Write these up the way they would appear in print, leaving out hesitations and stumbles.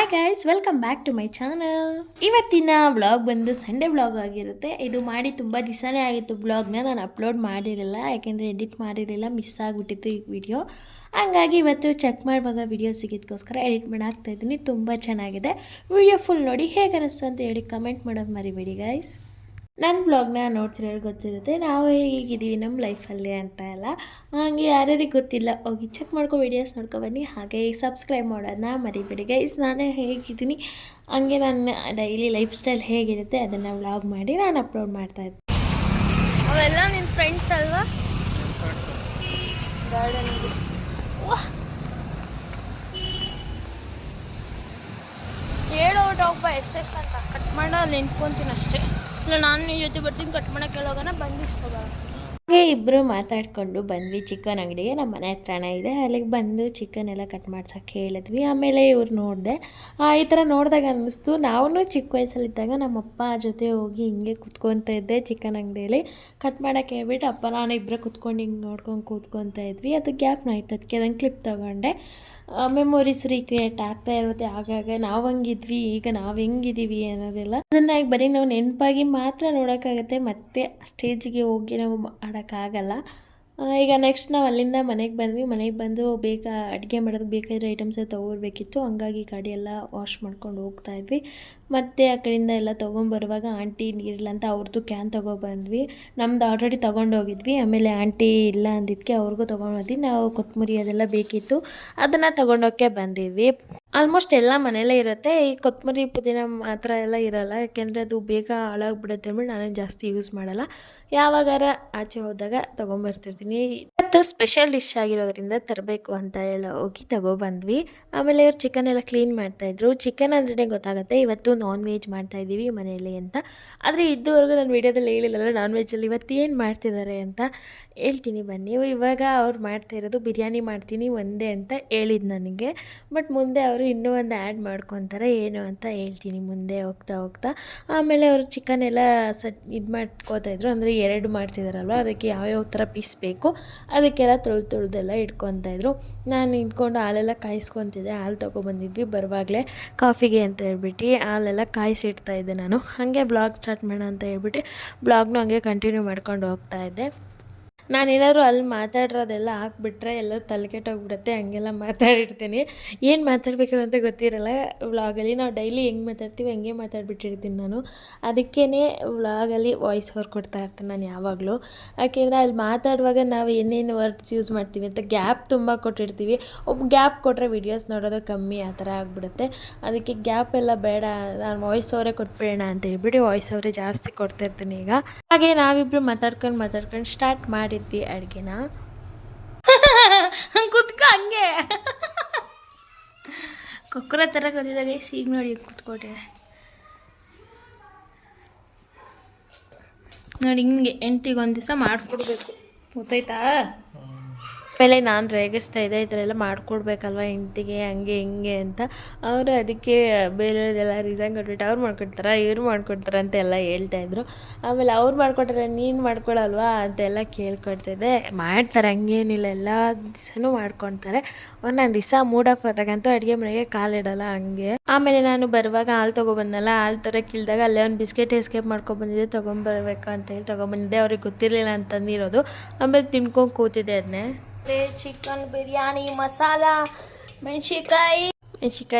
Hi guys, welcome back to my channel. ಇವತ್ತಿನ vlog ಬಂದು Sunday vlog ಆಗಿರುತ್ತೆ. ಇದು ಮಾಡಿ ತುಂಬ ದಿವಸನೇ ಆಗಿತ್ತು. ವ್ಲಾಗ್ನ ನಾನು ಅಪ್ಲೋಡ್ ಮಾಡಿರಲಿಲ್ಲ, ಯಾಕೆಂದರೆ ಎಡಿಟ್ ಮಾಡಿರಲಿಲ್ಲ, ಮಿಸ್ ಆಗಿಬಿಟ್ಟಿತ್ತು ಈ ವಿಡಿಯೋ. ಹಂಗಾಗಿ ಇವತ್ತು ಚೆಕ್ ಮಾಡುವಾಗ ವಿಡಿಯೋ ಸಿಗೋದಕ್ಕೋಸ್ಕರ ಎಡಿಟ್ ಮಾಡಿ ಹಾಕ್ತಾಯಿದ್ದೀನಿ. ತುಂಬ ಚೆನ್ನಾಗಿದೆ. ವಿಡಿಯೋ ಫುಲ್ ನೋಡಿ ಹೇಗೆ ಅನ್ನಿಸ್ತು ಅಂತ ಹೇಳಿ ಕಮೆಂಟ್ ಮಾಡೋದು ಮರಿಬೇಡಿ ಗೈಸ್. ನನ್ನ ಬ್ಲಾಗ್ನ ನೋಡ್ತಿರೋರು ಗೊತ್ತಿರುತ್ತೆ ನಾವು ಹೇಗಿದ್ದೀವಿ ನಮ್ಮ ಲೈಫಲ್ಲಿ ಅಂತ ಎಲ್ಲ. ಹಾಗೆ ಯಾರ್ಯಾರಿಗೆ ಗೊತ್ತಿಲ್ಲ ಹೋಗಿ ಚೆಕ್ ಮಾಡ್ಕೊ, ವೀಡಿಯೋಸ್ ನೋಡ್ಕೊಬನ್ನಿ. ಹಾಗೆ ಸಬ್ಸ್ಕ್ರೈಬ್ ಮಾಡೋದನ್ನ ಮರಿಬೇಡಿ ಗೈಸ್. ನಾನೇ ಹೇಗಿದ್ದೀನಿ ಹಂಗೆ ನನ್ನ ಡೈಲಿ ಲೈಫ್ ಸ್ಟೈಲ್ ಹೇಗಿರುತ್ತೆ ಅದನ್ನು ವ್ಲಾಗ್ ಮಾಡಿ ನಾನು ಅಪ್ಲೋಡ್ ಮಾಡ್ತಾಯಿದ್ದೆ. ಅವೆಲ್ಲ ನಿನ್ನ ಫ್ರೆಂಡ್ಸ್ ಅಲ್ವಾ? ಗಾರ್ಡನ್ ಹೇಳೋಟಪ್ಪ ಎಷ್ಟೆಷ್ಟು ಅಂತ ಕಟ್ ಮಾಡೋ ನಿಂತ್ಕೊತೀನಿ ಅಷ್ಟೇ. ಇಲ್ಲ ನಾನು ನಿನ್ನ ಜೊತೆ ಬರ್ತೀನಿ, ಕಟ್ ಮಾಡೋಕೆ ಹೇಳೋಗೋಣ ಬಂದು ಇಸ್ಕೊಬಾರ. ಹಾಗೆ ಇಬ್ಬರು ಮಾತಾಡಿಕೊಂಡು ಬಂದ್ವಿ ಚಿಕನ್ ಅಂಗಡಿಗೆ. ನಮ್ಮ ಮನೆ ಹತ್ರನೇ ಇದೆ, ಅಲ್ಲಿಗೆ ಬಂದು ಚಿಕನ್ ಎಲ್ಲ ಕಟ್ ಮಾಡ್ಸೋಕ್ಕೆ ಹೇಳಿದ್ವಿ. ಆಮೇಲೆ ಇವ್ರು ನೋಡಿದೆ, ಈ ಥರ ನೋಡಿದಾಗ ಅನ್ನಿಸ್ತು ನಾವು ಚಿಕ್ಕ ವಯಸ್ಸಲ್ಲಿದ್ದಾಗ ನಮ್ಮಪ್ಪ ಜೊತೆ ಹೋಗಿ ಹಿಂಗೆ ಕುತ್ಕೊತಾ ಇದ್ದೆ ಚಿಕನ್ ಅಂಗಡಿಯಲ್ಲಿ. ಕಟ್ ಮಾಡೋಕ್ಕೆ ಹೇಳ್ಬಿಟ್ಟು ಅಪ್ಪ ನಾನು ಇಬ್ಬರೇ ಕುತ್ಕೊಂಡು ಹಿಂಗೆ ನೋಡ್ಕೊಂಡು ಕೂತ್ಕೊತಾ ಇದ್ವಿ. ಅದು ಗ್ಯಾಪ್ ಆಯ್ತು, ಅದಕ್ಕೆ ಅದನ್ನು ಕ್ಲಿಪ್ ತೊಗೊಂಡೆ. ಮೆಮೊರೀಸ್ ರೀಕ್ರಿಯೇಟ್ ಆಗ್ತಾ ಇರುತ್ತೆ. ಆಗಾಗ ನಾವು ಹಂಗಿದ್ವಿ, ಈಗ ನಾವು ಹೆಂಗಿದ್ದೀವಿ ಅನ್ನೋದೆಲ್ಲ ಅದನ್ನು ಬರೀ ನಾವು ನೆನಪಾಗಿ ಮಾತ್ರ ನೋಡೋಕ್ಕಾಗತ್ತೆ, ಮತ್ತೆ ಸ್ಟೇಜಿಗೆ ಹೋಗಿ ನಾವು ಆಡೋಕ್ಕಾಗಲ್ಲ. ಈಗ ನೆಕ್ಸ್ಟ್ ನಾವು ಅಲ್ಲಿಂದ ಮನೆಗೆ ಬಂದ್ವಿ. ಮನೆಗೆ ಬಂದು ಬೇಗ ಅಡುಗೆ ಮಾಡೋದಕ್ಕೆ ಬೇಕಾಗಿರೋ ಐಟಮ್ಸ್ ತೊಗೊಳ್ಬೇಕಿತ್ತು. ಹಂಗಾಗಿ ಗಾಡಿ ಎಲ್ಲ ವಾಶ್ ಮಾಡ್ಕೊಂಡು ಹೋಗ್ತಾಯಿದ್ವಿ. ಮತ್ತು ಆ ಕಡೆಯಿಂದ ಎಲ್ಲ ತೊಗೊಂಬರುವಾಗ ಆಂಟಿ ನೀರಿಲ್ಲ ಅಂತ ಅವ್ರದ್ದು ಕ್ಯಾನ್ ತೊಗೊಬಂದ್ವಿ. ನಮ್ದು ಆಲ್ರೆಡಿ ತೊಗೊಂಡೋಗಿದ್ವಿ. ಆಮೇಲೆ ಆಂಟಿ ಇಲ್ಲ ಅಂದಿದ್ದಕ್ಕೆ ಅವ್ರಿಗೂ ತೊಗೊಂಡೋದ್ವಿ. ನಾವು ಕೊತ್ತಂಬರಿ ಅದೆಲ್ಲ ಬೇಕಿತ್ತು, ಅದನ್ನು ತೊಗೊಂಡೋಕ್ಕೆ ಬಂದಿದ್ವಿ. ಆಲ್ಮೋಸ್ಟ್ ಎಲ್ಲ ಮನೆಯಲ್ಲೇ ಇರುತ್ತೆ. ಈ ಕೊತ್ತಂಬರಿ ಪುದೀನ ಮಾತ್ರ ಎಲ್ಲ ಇರೋಲ್ಲ, ಯಾಕೆಂದರೆ ಅದು ಬೇಗ ಹಾಳಾಗ್ಬಿಡುತ್ತೆ ಅಂದ್ಬಿಟ್ಟು ನಾನೇನು ಜಾಸ್ತಿ ಯೂಸ್ ಮಾಡಲ್ಲ. ಯಾವಾಗಾರ ಆಚೆ ಹೋದಾಗ ತೊಗೊಂಬರ್ತಿರ್ತೀನಿ. ಇವತ್ತು ಸ್ಪೆಷಲ್ ಡಿಶ್ ಆಗಿರೋದ್ರಿಂದ ತರಬೇಕು ಅಂತ ಎಲ್ಲ ಹೋಗಿ ತೊಗೊಬಂದ್ವಿ. ಆಮೇಲೆ ಇವ್ರು ಚಿಕನ್ ಎಲ್ಲ ಕ್ಲೀನ್ ಮಾಡ್ತಾಯಿದ್ರು. ಚಿಕನ್ ಅಂದ್ರೇ ಗೊತ್ತಾಗುತ್ತೆ ಇವತ್ತು ನಾನ್ ವೆಜ್ ಮಾಡ್ತಾಯಿದ್ದೀವಿ ಮನೆಯಲ್ಲಿ ಅಂತ. ಆದರೆ ಇದುವರೆಗೂ ನಾನು ವೀಡಿಯೋದಲ್ಲಿ ಹೇಳಿಲ್ಲಲ್ಲ ನಾನ್ ವೆಜ್ಜಲ್ಲಿ ಇವತ್ತು ಏನು ಮಾಡ್ತಿದ್ದಾರೆ ಅಂತ. ಹೇಳ್ತೀನಿ ಬನ್ನಿ. ಇವಾಗ ಅವ್ರು ಮಾಡ್ತಾ ಇರೋದು ಬಿರಿಯಾನಿ ಮಾಡ್ತೀನಿ ಒಂದೇ ಅಂತ ಹೇಳಿದ್ದು ನನಗೆ. ಬಟ್ ಮುಂದೆ ಅವರು ಇನ್ನೂ ಒಂದು ಆ್ಯಡ್ ಮಾಡ್ಕೊತಾರೆ, ಏನು ಅಂತ ಹೇಳ್ತೀನಿ ಮುಂದೆ ಹೋಗ್ತಾ ಹೋಗ್ತಾ. ಆಮೇಲೆ ಅವರು ಚಿಕನ್ ಎಲ್ಲ ಇದು ಮಾಡ್ಕೋತಾಯಿದ್ರು, ಅಂದರೆ 2 ಮಾಡ್ತಿದ್ದಾರಲ್ವ, ಅದಕ್ಕೆ ಯಾವ್ಯಾವ ಥರ ಪೀಸ್ ಬೇಕು ಅದಕ್ಕೆಲ್ಲ ತೊಳೆದೆಲ್ಲ ಇಟ್ಕೊತಾಯಿದ್ರು. ನಾನು ನಿಂತ್ಕೊಂಡು ಹಾಲೆಲ್ಲ ಕಾಯಿಸ್ಕೊತಿದ್ದೆ. ಹಾಲು ತೊಗೊಬಂದಿದ್ವಿ ಬರುವಾಗಲೇ ಕಾಫಿಗೆ ಅಂತ ಹೇಳ್ಬಿಟ್ಟು ಹಾಲೆಲ್ಲ ಕಾಯಿಸಿಡ್ತಾಯಿದ್ದೆ ನಾನು. ಹಾಗೆ ಬ್ಲಾಗ್ ಸ್ಟಾರ್ಟ್ ಮಾಡೋಣ ಅಂತ ಹೇಳ್ಬಿಟ್ಟು ಬ್ಲಾಗ್ನೂ ಹಂಗೆ ಕಂಟಿನ್ಯೂ ಮಾಡ್ಕೊಂಡು ಹೋಗ್ತಾಯಿದ್ದೆ. ನಾನೇನಾದರೂ ಅಲ್ಲಿ ಮಾತಾಡಿರೋದೆಲ್ಲ ಹಾಕ್ಬಿಟ್ರೆ ಎಲ್ಲ ತಲೆಕೆಟ್ಟೋಗ್ಬಿಡುತ್ತೆ, ಹಂಗೆಲ್ಲ ಮಾತಾಡಿರ್ತೀನಿ. ಏನು ಮಾತಾಡಬೇಕು ಅಂತ ಗೊತ್ತಿರಲ್ಲ ವ್ಲಾಗಲ್ಲಿ. ನಾವು ಡೈಲಿ ಹೆಂಗೆ ಮಾತಾಡ್ತೀವಿ ಹಂಗೆ ಮಾತಾಡ್ಬಿಟ್ಟಿರ್ತೀನಿ ನಾನು. ಅದಕ್ಕೇ ವ್ಲಾಗಲ್ಲಿ ವಾಯ್ಸ್ ಓವರ್ ಕೊಡ್ತಾ ಇರ್ತೀನಿ ನಾನು ಯಾವಾಗಲೂ. ಯಾಕೆಂದರೆ ಅಲ್ಲಿ ಮಾತಾಡುವಾಗ ನಾವು ಏನೇನು ವರ್ಡ್ಸ್ ಯೂಸ್ ಮಾಡ್ತೀವಿ ಅಂತ ಗ್ಯಾಪ್ ತುಂಬ ಕೊಟ್ಟಿರ್ತೀವಿ. ಗ್ಯಾಪ್ ಕೊಟ್ಟರೆ ವೀಡಿಯೋಸ್ ನೋಡೋದು ಕಮ್ಮಿ, ಆ ಥರ ಆಗಿಬಿಡುತ್ತೆ. ಅದಕ್ಕೆ ಗ್ಯಾಪ್ ಎಲ್ಲ ಬೇಡ, ನಾನು ವಾಯ್ಸ್ ಓವರೇ ಕೊಟ್ಬಿಡೋಣ ಅಂತ ಹೇಳ್ಬಿಟ್ಟು ವಾಯ್ಸ್ ಓವರೇ ಜಾಸ್ತಿ ಕೊಡ್ತಾಯಿರ್ತೀನಿ ಈಗ. ಹಾಗೆ ನಾವಿಬ್ಬರು ಮಾತಾಡ್ಕೊಂಡು ಸ್ಟಾರ್ಟ್ ಮಾಡಿದ್ವಿ ಅಡುಗೆನ. ಕುತ್ಕ ಹಂಗೆ ಕೊಕ್ಕರ ಥರ ಗೊತ್ತಿದ್ದಾಗ ಈಗ ನೋಡಿ ಕುತ್ಕೊಟ್ಟೆ ನೋಡಿ. ಹಿಂಗೆ ಹೆಂಡ್ತಿಗೊಂದು ದಿವಸ ಮಾಡಿಕೊಡ್ಬೇಕು, ಗೊತ್ತಾಯ್ತಾ? ಆಮೇಲೆ ನಾನು ರೇಗಿಸ್ತಾ ಇದ್ದೆ, ಈ ಥರ ಎಲ್ಲ ಮಾಡಿಕೊಡ್ಬೇಕಲ್ವ ಹೆಂಡ್ತಿಗೆ ಹಂಗೆ ಹಿಂಗೆ ಅಂತ. ಅವರು ಅದಕ್ಕೆ ಬೇರೆಯವ್ರದ್ದೆಲ್ಲ ರೀಸನ್ ಕೊಟ್ಬಿಟ್ಟು ಅವ್ರು ಮಾಡ್ಕೊಡ್ತಾರೆ, ಇವ್ರು ಮಾಡ್ಕೊಡ್ತಾರೆ ಅಂತೆಲ್ಲ ಹೇಳ್ತಾಯಿದ್ರು. ಆಮೇಲೆ ಅವ್ರು ಮಾಡಿಕೊಟ್ರೆ ನೀನು ಮಾಡ್ಕೊಡಲ್ವಾ ಅಂತೆಲ್ಲ ಕೇಳ್ಕೊಡ್ತಿದ್ದೆ. ಮಾಡ್ತಾರೆ, ಹಂಗೇನಿಲ್ಲ, ಎಲ್ಲ ದಿವಸನೂ ಮಾಡ್ಕೊತಾರೆ. ಒಂದೊಂದು ದಿವಸ ಮೂಡ್ ಆಫ್ ಆದಾಗಂತೂ ಅಡುಗೆ ಮನೆಗೆ ಕಾಲಿಡಲ್ಲ ಹಂಗೆ. ಆಮೇಲೆ ನಾನು ಬರುವಾಗ ಹಾಲು ತೊಗೊಬಂದಲ್ಲ, ಹಾಲು ತರಕ್ಕೆ ಇಳಿದಾಗ ಅಲ್ಲೇ ಒಂದು ಬಿಸ್ಕೆಟ್ ಎಸ್ಕೇಪ್ ಮಾಡ್ಕೊಬಂದಿದ್ದೆ, ತೊಗೊಂಬರ್ಬೇಕು ಅಂತ ಹೇಳಿ ತೊಗೊಬಂದಿದ್ದೆ. ಅವ್ರಿಗೆ ಗೊತ್ತಿರಲಿಲ್ಲ ಅಂತಂದಿರೋದು. ಆಮೇಲೆ ತಿನ್ಕೊಂಡು ಕೂತಿದ್ದೆ ಅದನ್ನೇ. ಚಿಕನ್ ಬಿರಿಯಾನಿ ಮಸಾಲ, ಮೆಣಸಿನ್ಕಾಯಿ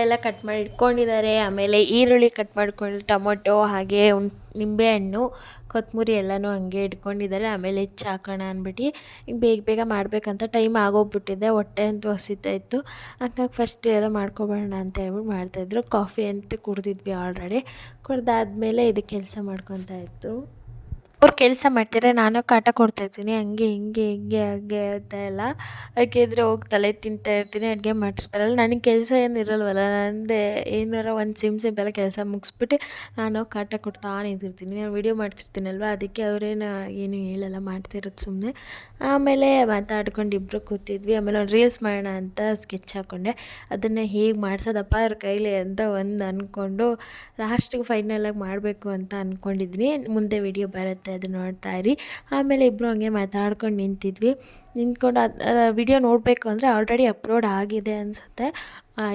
ಎಲ್ಲ ಕಟ್ ಮಾಡಿ ಇಟ್ಕೊಂಡಿದ್ದಾರೆ. ಆಮೇಲೆ ಈರುಳ್ಳಿ ಕಟ್ ಮಾಡ್ಕೊಂಡು, ಟೊಮೊಟೊ, ಹಾಗೆ ನಿಂಬೆಹಣ್ಣು, ಕೊತ್ತಂಬರಿ ಎಲ್ಲನೂ ಹಂಗೆ ಇಟ್ಕೊಂಡಿದ್ದಾರೆ. ಆಮೇಲೆ ಹೆಚ್ಚು ಹಾಕೋಣ ಅಂದ್ಬಿಟ್ಟು ಬೇಗ ಬೇಗ ಮಾಡಬೇಕಂತ ಟೈಮ್ ಆಗೋಗ್ಬಿಟ್ಟಿದೆ. ಹೊಟ್ಟೆ ಅಂತೂ ಹಸಿತಾ ಇತ್ತು. ಹಂಗಾಗಿ ಫಸ್ಟ್ ಎಲ್ಲ ಮಾಡ್ಕೊಬೇಡ ಅಂತ ಹೇಳ್ಬಿಟ್ಟು ಮಾಡ್ತಾಯಿದ್ರು. ಕಾಫಿ ಅಂತ ಕುಡ್ದಿದ್ವಿ ಆಲ್ರೆಡಿ. ಕುಡ್ದಾದ್ಮೇಲೆ ಇದು ಕೆಲಸ ಮಾಡ್ಕೊತಾ ಇತ್ತು. ಅವ್ರು ಕೆಲಸ ಮಾಡ್ತಾರೆ, ನಾನು ಕಾಟ ಕೊಡ್ತಾಯಿರ್ತೀನಿ, ಹಂಗೆ ಹಿಂಗೆ ಅಂತ ಎಲ್ಲ. ಯಾಕೆಂದರೆ ಹೋಗಿ ತಲೆ ತಿಂತಾಯಿರ್ತೀನಿ, ಅಡುಗೆ ಮಾಡ್ತಿರ್ತಾರಲ್ಲ. ನನಗೆ ಕೆಲಸ ಏನು ಇರಲ್ವಲ್ಲ, ನಂದೇ ಏನಾರ ಒಂದು ಸಿಂಪಲ್ ಕೆಲಸ ಮುಗಿಸ್ಬಿಟ್ಟು ನಾನು ಕಾಟ ಕೊಡ್ತಾ ನಿಂತಿರ್ತೀನಿ. ನಾನು ವೀಡಿಯೋ ಮಾಡ್ತಿರ್ತೀನಲ್ವ, ಅದಕ್ಕೆ ಅವರೇನು ಏನು ಹೇಳಲ್ಲ, ಮಾಡ್ತಿರೋದು ಸುಮ್ಮನೆ. ಆಮೇಲೆ ಮಾತಾಡ್ಕೊಂಡು ಇಬ್ಬರು ಕೂತಿದ್ವಿ. ಆಮೇಲೆ ಒಂದು ರೀಲ್ಸ್ ಮಾಡೋಣ ಅಂತ ಸ್ಕೆಚ್ ಹಾಕ್ಕೊಂಡೆ. ಅದನ್ನು ಹೇಗೆ ಮಾಡ್ಸೋದಪ್ಪ ಅವ್ರ ಕೈಲಿ ಅಂತ ಅಂದ್ಕೊಂಡು ಲಾಸ್ಟಿಗೆ ಫೈನಲಾಗಿ ಮಾಡಬೇಕು ಅಂತ ಅಂದ್ಕೊಂಡಿದ್ದೀನಿ. ಮುಂದೆ ವೀಡಿಯೋ ಬರುತ್ತೆ ಬರುತ್ತೆ ಅದು ನೋಡ್ತಾ ಇರಿ. ಆಮೇಲೆ ಇಬ್ಬರು ಹಂಗೆ ಮಾತಾಡ್ಕೊಂಡು ನಿಂತ್ಕೊಂಡು ಅದು ವಿಡಿಯೋ ನೋಡಬೇಕು ಅಂದರೆ ಆಲ್ರೆಡಿ ಅಪ್ಲೋಡ್ ಆಗಿದೆ ಅನಿಸುತ್ತೆ,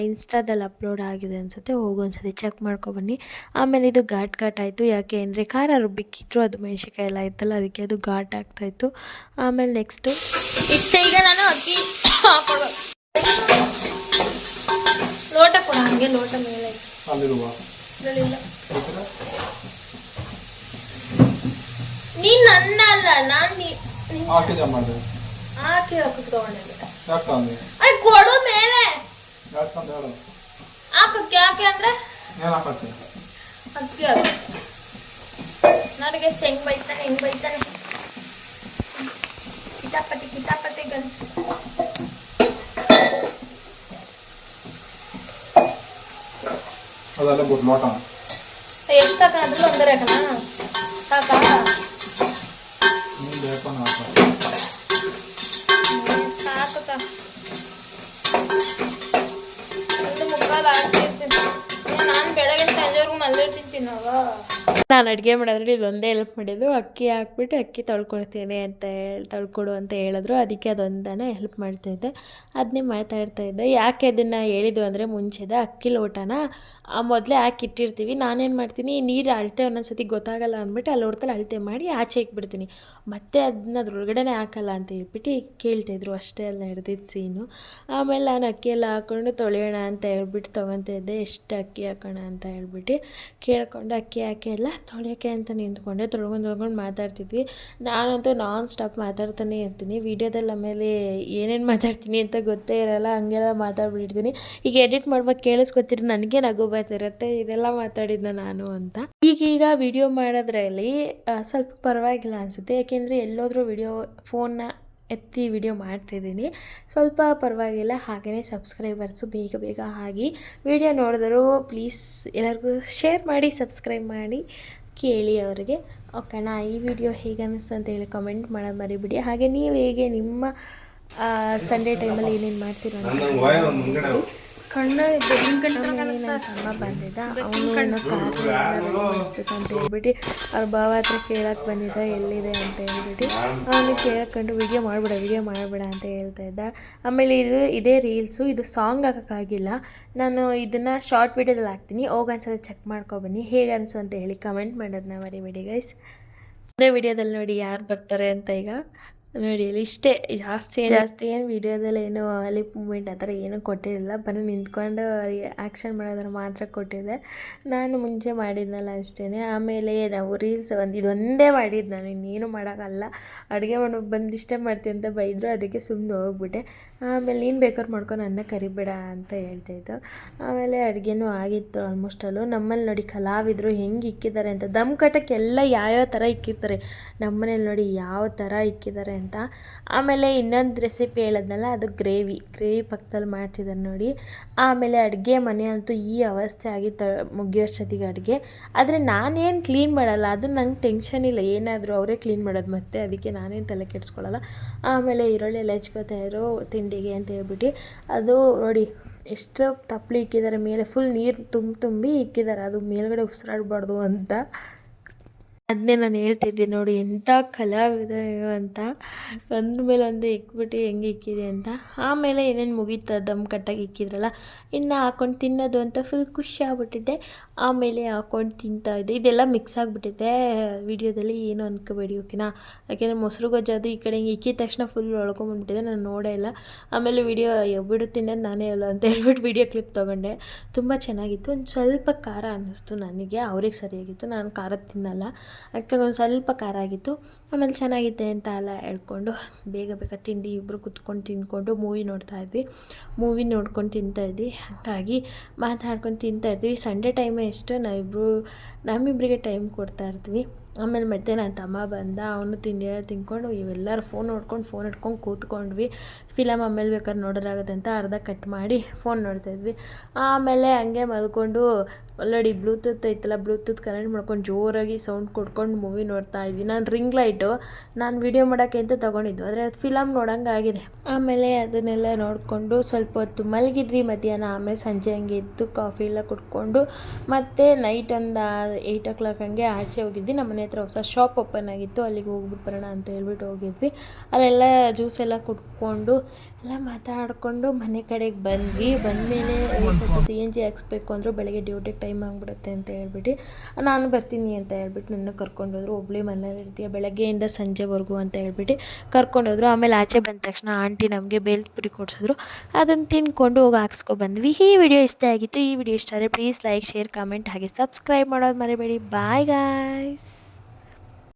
ಇನ್ಸ್ಟಾದಲ್ಲಿ ಅಪ್ಲೋಡ್ ಆಗಿದೆ ಅನಿಸುತ್ತೆ. ಹೋಗಿ ಒಂದ್ಸತಿ ಚೆಕ್ ಮಾಡ್ಕೊಬನ್ನಿ. ಆಮೇಲೆ ಇದು ಘಾಟ್ ಆಯಿತು, ಯಾಕೆ ಅಂದರೆ ಖಾರ ರುಬ್ಬಿಕ್ಕಿದ್ರು, ಅದು ಮೆಣಸಿನ್ಕಾಯಿ ಎಲ್ಲ ಇತ್ತಲ್ಲ ಅದಕ್ಕೆ ಅದು ಘಾಟ್ ಆಗ್ತಾಯಿತ್ತು. ಆಮೇಲೆ ನೆಕ್ಸ್ಟು ಇಷ್ಟೇ. ಈಗ ನಾನು ಅಕ್ಕಿ ಹಾಕೊಳ್ಬೇಕು. ಲೋಟ ಕೊಡ, ಹಂಗೆ ಲೋಟ ಮೇಲೆ ನೀನ್ ನನ್ನ ಅಲ್ಲ, ನಾನು ಹಾಕಿ ಕುತ್ಕೊಂಡೆ. ಕೊಡು ಮೇಲೆ ಹಾಕಕ್ಕೆ, ಯಾಕೆ ಅಂದ್ರೆ ಅಕ್ಕಿ ಹಾಕು. ನನಗೆ ಹೆಂಗ್ ಬೈತಾನೆ ಕಿತಾಪತಿ ಗಂಟು. ಎಷ್ಟು ಹಾಕೋಣ? ಒಂದರೆ ಹಾಕೋಣ? ಸಾಕಾ? ಸಾಕಕ್ಕ, ಒಂದು ಮುಕ್ಕಾಲು ಹಾಕ್ತಿರ್ತೀನಿ. ನಾನು ಬೆಳಗ್ಗೆ ಸಂಜೆವರೆಗೂ ಮಲ್ಲಿರ್ತೀನಿ ತಿನ್ನೋವ. ನಾನು ಅಡುಗೆ ಮಾಡೋದ್ರಲ್ಲಿ ಇದೊಂದೇ ಹೆಲ್ಪ್ ಮಾಡಿದ್ದು. ಅಕ್ಕಿ ಹಾಕ್ಬಿಟ್ಟು ಅಕ್ಕಿ ತೊಳ್ಕೊಡ್ತೀನಿ ತೊಳ್ಕೊಡು ಅಂತ ಹೇಳಿದ್ರು, ಅದಕ್ಕೆ ಅದೊಂದನೇ ಹೆಲ್ಪ್ ಮಾಡ್ತಾಯಿದ್ದೆ. ಅದನ್ನೇ ಮಾಡ್ತಾಯಿದ್ದೆ. ಯಾಕೆ ಅದನ್ನು ಹೇಳಿದ್ದು ಅಂದರೆ, ಮುಂಚೆದ ಅಕ್ಕಿ ಲೋಟನ ಮೊದಲೇ ಹಾಕಿ ಇಟ್ಟಿರ್ತೀವಿ. ನಾನೇನು ಮಾಡ್ತೀನಿ, ನೀರು ಅಳತೆ ಒಂದೊಂದ್ಸತಿ ಗೊತ್ತಾಗಲ್ಲ ಅಂದ್ಬಿಟ್ಟು ಆ ಲೋಟದಲ್ಲಿ ಅಳತೆ ಮಾಡಿ ಆಚೆ ಇಕ್ಬಿಡ್ತೀನಿ, ಮತ್ತೆ ಅದನ್ನ ಅದ್ರೊಳಗಡೆ ಹಾಕಲ್ಲ ಅಂತ ಹೇಳ್ಬಿಟ್ಟು ಕೇಳ್ತಾಯಿದ್ರು. ಅಷ್ಟೇ ಅಲ್ಲ ಹಿಡ್ದಿದ್ದು ಸೀನು. ಆಮೇಲೆ ನಾನು ಅಕ್ಕಿ ಎಲ್ಲ ಹಾಕ್ಕೊಂಡು ತೊಳೆಯೋಣ ಅಂತ ಹೇಳ್ಬಿಟ್ಟು ತೊಗೊತಿದ್ದೆ, ಎಷ್ಟು ಅಕ್ಕಿ ಹಾಕೋಣ ಅಂತ ಹೇಳ್ಬಿಟ್ಟು ಕೇಳ್ಕೊಂಡು ಅಕ್ಕಿ ಹಾಕಿ ಎಲ್ಲ ತೊಳೆಯೋಕ್ಕೆ ಅಂತ ನಿಂತ್ಕೊಂಡೆ. ತೊಳ್ಕೊಂಡು ಮಾತಾಡ್ತಿದ್ವಿ. ನಾನಂತೂ ನಾನ್ ಸ್ಟಾಪ್ ಮಾತಾಡ್ತಾನೆ ಇರ್ತೀನಿ. ವೀಡಿಯೋದಲ್ಲಿ ಆಮೇಲೆ ಏನೇನು ಮಾತಾಡ್ತೀನಿ ಅಂತ ಗೊತ್ತೇ ಇರೋಲ್ಲ, ಹಂಗೆಲ್ಲ ಮಾತಾಡ್ಬಿಟ್ಟಿರ್ತೀನಿ. ಈಗ ಎಡಿಟ್ ಮಾಡ್ಬೇಕು ಕೇಳಿಸ್ಕೊತೀರಿ, ನನಗೆ ನಗು ಬರ್ತಿರುತ್ತೆ ಇದೆಲ್ಲ ಮಾತಾಡಿದ್ನ ನಾನು ಅಂತ. ಈಗೀಗ ವಿಡಿಯೋ ಮಾಡೋದ್ರಲ್ಲಿ ಸ್ವಲ್ಪ ಪರವಾಗಿಲ್ಲ ಅನಿಸುತ್ತೆ, ಯಾಕೆಂದರೆ ಎಲ್ಲೋದ್ರೂ ಫೋನ್ನ ಎತ್ತಿ ವಿಡಿಯೋ ಮಾಡ್ತಿದ್ದೀನಿ. ಸ್ವಲ್ಪ ಪರವಾಗಿಲ್ಲ. ಹಾಗೆಯೇ ಸಬ್ಸ್ಕ್ರೈಬರ್ಸು ಬೇಗ ಆಗಿ ವಿಡಿಯೋ ನೋಡಿದ್ರು ಪ್ಲೀಸ್ ಎಲ್ಲರಿಗೂ ಶೇರ್ ಮಾಡಿ, ಸಬ್ಸ್ಕ್ರೈಬ್ ಮಾಡಿ, ಕೇಳಿ ಅವರಿಗೆ. ಓಕೆನಾ? ಈ ವಿಡಿಯೋ ಹೇಗೆ ಅನ್ನಿಸ್ತು ಅಂತ ಹೇಳಿ ಕಮೆಂಟ್ ಮಾಡೋದು ಮರಿಬಿಡಿ. ಹಾಗೆ ನೀವು ಹೇಗೆ ನಿಮ್ಮ ಸಂಡೇ ಟೈಮಲ್ಲಿ ಏನೇನು ಮಾಡ್ತೀರೋ ಅಂತ ನನ್ನ ತಮ್ಮ ಬಂದಿದ್ದ, ಅವನು ಕಾರ್ ಅಂತ ಹೇಳ್ಬಿಟ್ಟು ಅವ್ರ ಭಾವ ಹತ್ರ ಕೇಳಕ್ಕೆ ಬಂದಿದ್ದ ಎಲ್ಲಿದೆ ಅಂತ ಹೇಳ್ಬಿಟ್ಟು. ಅವನು ಕೇಳಕೊಂಡು ವಿಡಿಯೋ ಮಾಡಬೇಡ ಅಂತ ಹೇಳ್ತಾ ಇದ್ದ. ಆಮೇಲೆ ಇದೇ ರೀಲ್ಸು, ಇದು ಸಾಂಗ್ ಹಾಕೋಕ್ಕಾಗಿಲ್ಲ, ನಾನು ಇದನ್ನು ಶಾರ್ಟ್ ವಿಡಿಯೋದಲ್ಲಿ ಹಾಕ್ತೀನಿ, ಹೋಗನ್ಸಲ ಚೆಕ್ ಮಾಡ್ಕೊಬನ್ನಿ. ಹೇಗೆ ಅನಿಸು ಅಂತ ಹೇಳಿ ಕಮೆಂಟ್ ಮಾಡೋದನ್ನ ಮರಿಬೇಡಿ ಗೈಸ್. ಅದೇ ವಿಡಿಯೋದಲ್ಲಿ ನೋಡಿ ಯಾರು ಬರ್ತಾರೆ ಅಂತ. ಈಗ ನೋಡಿ ಇಲ್ಲಿ ಇಷ್ಟೇ, ಜಾಸ್ತಿ ಏನು ವೀಡಿಯೋದಲ್ಲಿ ಏನು ಲಿಪ್ ಮೂಮೆಂಟ್ ಆ ಥರ ಏನೂ ಕೊಟ್ಟಿರಲಿಲ್ಲ, ಬರೀ ನಿಂತ್ಕೊಂಡು ಆ್ಯಕ್ಷನ್ ಮಾಡೋದ್ರ ಮಾತ್ರ ಕೊಟ್ಟಿದ್ದೆ. ನಾನು ಮುಂಚೆ ಮಾಡಿದ್ನಲ್ಲ ಅಷ್ಟೇ. ಆಮೇಲೆ ನಾವು ರೀಲ್ಸ್ ಇದೊಂದೇ ಮಾಡಿದ್ದು, ನಾನು ಇನ್ನೇನು ಮಾಡೋಕ್ಕಲ್ಲ. ಅಡುಗೆ ಮಾಡೋ ಬಂದು ಡಿಸ್ಟರ್ಬ್ ಮಾಡ್ತೀನಿ ಅಂತ ಬೈದರು, ಅದಕ್ಕೆ ಸುಮ್ಮನೆ ಹೋಗ್ಬಿಟ್ಟೆ. ಆಮೇಲೆ ನೀನು ಬೇಕಾದ್ರೆ ಮಾಡ್ಕೊಂಡು ನನ್ನ ಕರಿಬೇಡ ಅಂತ ಹೇಳ್ತಾಯಿದ್ದು. ಆಮೇಲೆ ಅಡುಗೆನೂ ಆಗಿತ್ತು ಆಲ್ಮೋಸ್ಟಲ್ಲೂ. ನಮ್ಮಲ್ಲಿ ನೋಡಿ ಕಲಾವಿದರು ಹೆಂಗೆ ಇಕ್ಕಿದ್ದಾರೆ ಅಂತ, ದಮ್ ಕಟ್ಟೋಕ್ಕೆಲ್ಲ ಯಾವ್ಯಾವ ಥರ ಇಕ್ಕಿರ್ತಾರೆ, ನಮ್ಮನೇಲಿ ನೋಡಿ ಯಾವ ಥರ ಇಕ್ಕಿದ್ದಾರೆ ಅಂತ. ಆಮೇಲೆ ಇನ್ನೊಂದು ರೆಸಿಪಿ ಹೇಳಿದ್ನಲ್ಲ, ಅದು ಗ್ರೇವಿ ಪಕ್ಕದಲ್ಲಿ ಮಾಡ್ತಿದ್ದಾರೆ ನೋಡಿ. ಆಮೇಲೆ ಅಡುಗೆ ಮನೆ ಅಂತೂ ಈ ಅವಸ್ಥೆ ಆಗಿತ್ತು ಮುಗಿಯೋಷ್ಟೊತ್ತಿಗೆ ಅಡುಗೆ. ಆದರೆ ನಾನೇನು ಕ್ಲೀನ್ ಮಾಡಲ್ಲ, ಅದು ನಂಗೆ ಟೆನ್ಷನ್ ಇಲ್ಲ, ಏನಾದರೂ ಅವರೇ ಕ್ಲೀನ್ ಮಾಡೋದು ಮತ್ತೆ, ಅದಕ್ಕೆ ನಾನೇನು ತಲೆ ಕೆಡಿಸ್ಕೊಳ್ಳಲ್ಲ. ಆಮೇಲೆ ಈರುಳ್ಳಿ ಎಲ್ಲ ಹೆಚ್ಕೋತಾಯಿದ್ರು ತಿಂಡಿಗೆ ಅಂತ ಹೇಳ್ಬಿಟ್ಟು. ಅದು ನೋಡಿ ಎಷ್ಟು ತಪ್ಪಲಿ ಇಕ್ಕಿದ್ದಾರೆ ಮೇಲೆ, ಫುಲ್ ನೀರು ತುಂಬಿ ಇಕ್ಕಿದ್ದಾರೆ, ಅದು ಮೇಲ್ಗಡೆ ಉಸಿರಾಡಬಾರ್ದು ಅಂತ. ಅದನ್ನೇ ನಾನು ಹೇಳ್ತಿದ್ದೆ ನೋಡಿ, ಎಂಥ ಕಲಾವಿದ ಅಂತ, ಒಂದ್ರ ಮೇಲೆ ಒಂದು ಇಕ್ಬಿಟ್ಟು ಹೆಂಗೆ ಇಕ್ಕಿದೆ ಅಂತ. ಆಮೇಲೆ ಏನೇನು ಮುಗೀತು ದಮ್ ಕಟ್ಟಾಗಿ ಇಕ್ಕಿದ್ರಲ್ಲ, ಇನ್ನು ಹಾಕ್ಕೊಂಡು ತಿನ್ನೋದು ಅಂತ ಫುಲ್ ಖುಷಿ ಆಗ್ಬಿಟ್ಟಿದ್ದೆ. ಆಮೇಲೆ ಹಾಕ್ಕೊಂಡು ತಿಂತಾಯಿದ್ದೆ. ಇದೆಲ್ಲ ಮಿಕ್ಸ್ ಆಗಿಬಿಟ್ಟಿದೆ ವೀಡಿಯೋದಲ್ಲಿ, ಏನು ಅನ್ಕೋಬೇಡಿ ಓಕೆನಾ? ಯಾಕೆಂದರೆ ಮೊಸರು ಗೊಜ್ಜದು ಈ ಕಡೆ ಹಿಂಗೆ ಇಕ್ಕಿದ ತಕ್ಷಣ ಫುಲ್ ಒಳ್ಕೊಂಬಂದ್ಬಿಟ್ಟಿದೆ, ನಾನು ನೋಡೇ ಇಲ್ಲ. ಆಮೇಲೆ ವಿಡಿಯೋ ಬಿಡು ತಿನ್ನೋದು ನಾನೇ ಅಲ್ಲ ಅಂತ ಹೇಳ್ಬಿಟ್ಟು ವಿಡಿಯೋ ಕ್ಲಿಪ್ ತೊಗೊಂಡೆ. ತುಂಬ ಚೆನ್ನಾಗಿತ್ತು. ಒಂದು ಸ್ವಲ್ಪ ಖಾರ ಅನ್ನಿಸ್ತು ನನಗೆ, ಅವ್ರಿಗೆ ಸರಿಯಾಗಿತ್ತು, ನಾನು ಖಾರ ತಿನ್ನಲ್ಲ, ಅದಕ್ಕೆ ಒಂದು ಸ್ವಲ್ಪ ಖಾರ ಆಗಿತ್ತು. ಆಮೇಲೆ ಚೆನ್ನಾಗಿದೆ ಅಂತ ಎಲ್ಲ ಹೇಳ್ಕೊಂಡು ಬೇಗ ತಿಂಡಿ ಇಬ್ಬರು ಕುತ್ಕೊಂಡು ತಿಂದ್ಕೊಂಡು ಮೂವಿ ನೋಡ್ಕೊಂಡು ತಿಂತಾಯಿದ್ವಿ. ಹಾಗಾಗಿ ಮಾತಾಡ್ಕೊಂಡು ತಿಂತಾಯಿರ್ತೀವಿ. ಸಂಡೇ ಟೈಮೇ ಎಷ್ಟು ನಮ್ಮಿಬ್ಬರಿಗೆ ಟೈಮ್ ಕೊಡ್ತಾಯಿರ್ತೀವಿ. ಆಮೇಲೆ ಮತ್ತೆ ನನ್ನ ತಮ್ಮ ಬಂದ, ಅವನು ತಿಂಡಿ ತಿನ್ಕೊಂಡು ಇವೆಲ್ಲರೂ ಫೋನ್ ಇಟ್ಕೊಂಡು ಕೂತ್ಕೊಂಡ್ವಿ. ಫಿಲಮ್ ಆಮೇಲೆ ಬೇಕಾದ್ರೆ ನೋಡೋರಾಗುತ್ತೆ ಅಂತ ಅರ್ಧ ಕಟ್ ಮಾಡಿ ಫೋನ್ ನೋಡ್ತಾಯಿದ್ವಿ. ಆಮೇಲೆ ಹಂಗೆ ಮಲ್ಕೊಂಡು ಆಲ್ರೆಡಿ ಬ್ಲೂಟೂತ್ ಐತಲ್ಲ, ಬ್ಲೂಟೂತ್ ಕನೆಕ್ಟ್ ಮಾಡ್ಕೊಂಡು ಜೋರಾಗಿ ಸೌಂಡ್ ಕೊಡ್ಕೊಂಡು ಮೂವಿ ನೋಡ್ತಾ ಇದ್ವಿ. ನಾನು ರಿಂಗ್ ಲೈಟು ನಾನು ವಿಡಿಯೋ ಮಾಡೋಕ್ಕೆ ಅಂತ ತೊಗೊಂಡಿದ್ದು, ಆದರೆ ಅದು ಫಿಲಮ್ ನೋಡೋಂಗೆ ಆಗಿದೆ. ಆಮೇಲೆ ಅದನ್ನೆಲ್ಲ ನೋಡಿಕೊಂಡು ಸ್ವಲ್ಪ ಹೊತ್ತು ಮಲಗಿದ್ವಿ ಮಧ್ಯಾಹ್ನ. ಆಮೇಲೆ ಸಂಜೆ ಹಂಗೆ ಎದ್ದು ಕಾಫಿ ಎಲ್ಲ ಕುಡ್ಕೊಂಡು ಮತ್ತೆ ನೈಟ್ ಒಂದು 8 o'clock ಹಂಗೆ ಆಚೆ ಹೋಗಿದ್ವಿ. ನಮ್ಮ ಮನೆ ಹತ್ರ ಹೊಸ ಶಾಪ್ ಓಪನ್ ಆಗಿತ್ತು, ಅಲ್ಲಿಗೆ ಹೋಗ್ಬಿಟ್ಟು ಬರೋಣ ಅಂತ ಹೇಳ್ಬಿಟ್ಟು ಹೋಗಿದ್ವಿ. ಅಲ್ಲೆಲ್ಲ ಜ್ಯೂಸ್ ಎಲ್ಲ ಕುಡ್ಕೊಂಡು ಎಲ್ಲ ಮಾತಾಡಿಕೊಂಡು ಮನೆ ಕಡೆಗೆ ಬಂದ್ವಿ. ಬಂದಮೇಲೆ ಸ್ವಲ್ಪ CNG ಹಾಕ್ಸ್ಬೇಕು ಅಂದರು. ಬೆಳಗ್ಗೆ ಡ್ಯೂಟಿಗೆ ಟೈಮ್ ಆಗಿಬಿಡುತ್ತೆ ಅಂತ ಹೇಳ್ಬಿಟ್ಟು ನಾನು ಬರ್ತೀನಿ ಅಂತ ಹೇಳ್ಬಿಟ್ಟು ನನ್ನ ಕರ್ಕೊಂಡೋದ್ರು. ಒಬ್ಬಳೇ ಮನೇಲಿ ಇರ್ತೀಯ ಬೆಳಗ್ಗೆಯಿಂದ ಸಂಜೆವರೆಗೂ ಅಂತ ಹೇಳ್ಬಿಟ್ಟು ಕರ್ಕೊಂಡೋದ್ರು. ಆಮೇಲೆ ಆಚೆ ಬಂದ ತಕ್ಷಣ ಆಂಟಿ ನಮಗೆ ಬೇಲ್ಪುರಿ ಕೊಡಿಸಿದ್ರು. ಅದನ್ನು ತಿಂದ್ಕೊಂಡು ಹೋಗಿ ಹಾಕ್ಸ್ಕೊಬಂದ್ವಿ. ಈ ವಿಡಿಯೋ ಇಷ್ಟ ಆಗಿತ್ತು. ಈ ವಿಡಿಯೋ ಇಷ್ಟ ಆದರೆ ಪ್ಲೀಸ್ ಲೈಕ್, ಶೇರ್, ಕಮೆಂಟ್ ಹಾಗೆ ಸಬ್ಸ್ಕ್ರೈಬ್ ಮಾಡೋದು ಮರಿಬೇಡಿ. Bye guys.